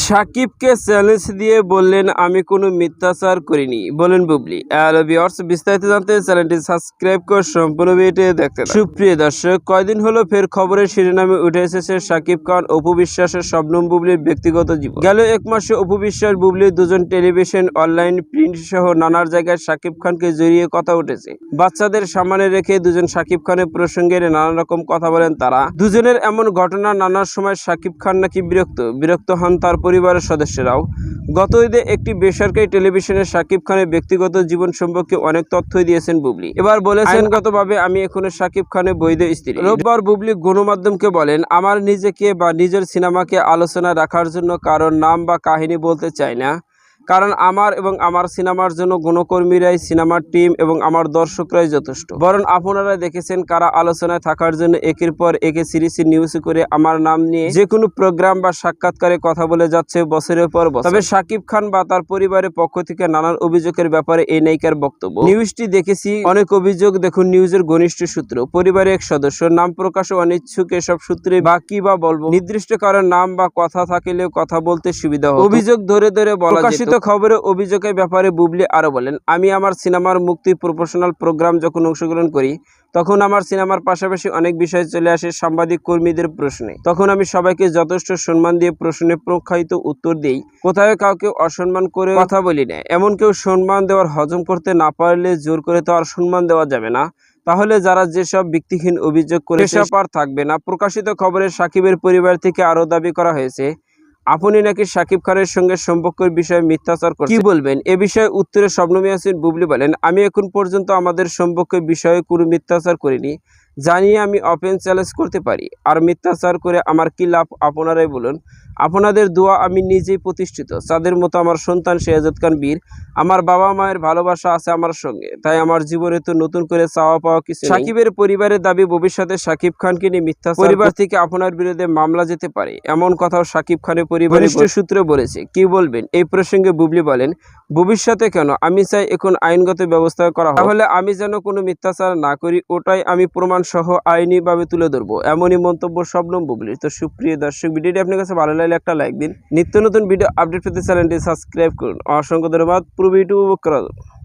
সাকিবকে চ্যালেঞ্জ দিয়ে বললেন আমি কোনো মিথ্যাচার করিনি, বলেন বুবলি। হ্যালো ভিউয়ার্স, বিস্তারিত জানতে চ্যানেলটি সাবস্ক্রাইব করে সম্পূর্ণ ভিডিও দেখতে থাকুন। সুপ্রিয় দর্শক, কয়দিন হলো ফের খবরের শিরোনামে উঠে এসেছে সাকিব খান অপু বিশ্বাসের শবনম বুবলির ব্যক্তিগত জীবন। গেল এক মাসে অপু বিশ্বাস বুবলির দুজন টেলিভিশন, অনলাইন, প্রিন্ট সহ নানার জায়গায় সাকিব খানকে জড়িয়ে কথা উঠেছে। বাচ্চাদের সামনে রেখে দুজন সাকিব খানের প্রসঙ্গে নানা রকম কথা বলেন তারা। দুজনের এমন ঘটনা নানার সময় সাকিব খান নাকি বিরক্ত হন তার পরিবারের সদস্যরাও। গত ঈদে একটি বেসরকারি টেলিভিশনে সাকিব খানের ব্যক্তিগত জীবন সম্পর্কে অনেক তথ্যই দিয়েছেন বুবলি। এবার বলেছেন আইনগতভাবে আমি এখনো সাকিব খানের বৈধ স্ত্রী। রোববার বুবলি গণমাধ্যমকে বলেন, আমার নিজেকে বা নিজের সিনেমাকে আলোচনা রাখার জন্য কারোর নাম বা কাহিনী বলতে চাই না, কারণ আমার এবং আমার সিনেমার জন্য গণকর্মীরাই, সিনেমার টিম এবং আমার দর্শকরাই যথেষ্ট। বরং আপনারা দেখেছেন কারা আলোচনায় থাকার জন্য একের পর একে সিরিজ নিউজ করে আমার নাম নিয়ে যে কোনো প্রোগ্রাম বা সাক্ষাৎকারে কথা বলে যাচ্ছে বছরের পর বছর। তবে সাকিব খান বা তার পরিবারের পক্ষ থেকে নানান অভিযোগের ব্যাপারে এই নায়িকার বক্তব্য। নিউজটি দেখেছি অনেক অভিযোগ, দেখুন নিউজের ঘনিষ্ঠ সূত্র, পরিবারের এক সদস্য, নাম প্রকাশে অনিচ্ছুক, এসব সূত্রে বা কি বা বলবো, নির্দিষ্ট কারণ নাম বা কথা থাকলেও কথা বলতে সুবিধা হবে। অভিযোগ ধরে বলা যেত। খবরে অভিযোগের ব্যাপারে বুবলি আরো বলেন, আমি আমার সিনেমার মুক্তি প্রমোশনাল প্রোগ্রাম যখন অংশগ্রহণ করি তখন আমার সিনেমার পাশাপাশি অনেক বিষয় চলে আসে সাংবাদিক কর্মীদের প্রশ্নে। তখন আমি সবাইকে যথেষ্ট সম্মান দিয়ে প্রশ্নের প্রখ্যাত উত্তর দিই, কোথাও কাউকে অসম্মান করে কথা বলি না। এমন কেউ সম্মান দেওয়ার হজম করতে না পারলে জোর করে তো আর সম্মান দেওয়া যাবে না। তাহলে যারা যেসব ভিত্তিহীন অভিযোগ করে সেসব আর থাকবে না। প্রকাশিত খবরে সাকিবের পরিবার থেকে আরো দাবি করা হয়েছে আপনি নাকি সাকিব খানের সঙ্গে সম্পর্কের বিষয়ে মিথ্যাচার করছেন, কি বলবেন? এ বিষয়ে উত্তরে শবনম ইয়াসমিন বুবলি বলেন, আমি এখন পর্যন্ত আমাদের সম্পর্কের বিষয়ে কোনো মিথ্যাচার করিনি, জানিয়ে আমি ওপেন চ্যালেঞ্জ করতে পারি। আর মিথ্যাচার করে আমার কি লাভ আপনারাই বলুন। আপনাদের দোয়া আমি নিজেই প্রতিষ্ঠিত। তাদের মতো আমার সন্তান শেহজাদ খান বীর, আমার বাবা মায়ের ভালোবাসা আছে আমার সঙ্গে, তাই আমার জীবনে তো নতুন করে চাওয়া পাওয়া কিছু নেই। সাকিবের পরিবারের দাবি ভবিষ্যতে সাকিব খানকে নিয়ে মিথ্যাচার পরিবার থেকে আপনার বিরুদ্ধে মামলা যেতে পারে, এমন কথাও সাকিব খানের পরিবারের সূত্রে বলেছে। কি বলবেন এই প্রসঙ্গে? বুবলি বলেন, ভবিষ্যতে কেন, আমি চাই এখন আইনগত ব্যবস্থা করা হয়, তাহলে আমি যেন কোনো মিথ্যাচার না করি, ওটাই আমি প্রমাণ সহ আইনিভাবে তুলে ধরবো, এমনই মন্তব্য শবনম বুবলির। তো সুপ্রিয় দর্শক, ভিডিওটি আপনার কাছে ভালো লাগলে একটা লাইক দিন। নিত্য নতুন ভিডিও আপডেট পেতে চ্যানেলটি সাবস্ক্রাইব করুন। অসংখ্য ধন্যবাদ। পুরো ভিডিও উপভোগ করা